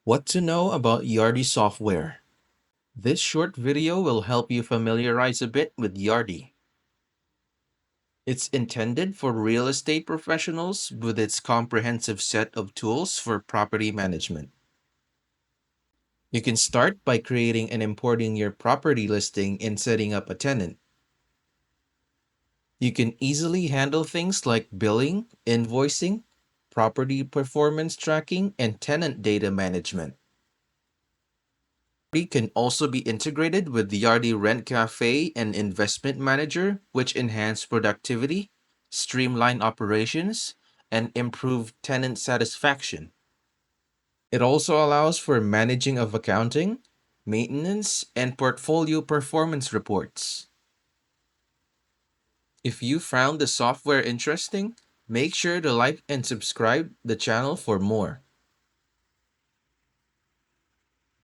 What to know about Yardi software. This short video will help you familiarize a bit with Yardi. It's intended for real estate professionals with its comprehensive set of tools for property management. You can start by creating and importing your property listing and setting up a tenant. You can easily handle things like billing, invoicing, property performance tracking, and tenant data management. Yardi can also be integrated with the Yardi Rent Cafe and Investment Manager, which enhance productivity, streamline operations, and improve tenant satisfaction. It also allows for managing of accounting, maintenance, and portfolio performance reports. If you found the software interesting, make sure to like and subscribe the channel for more.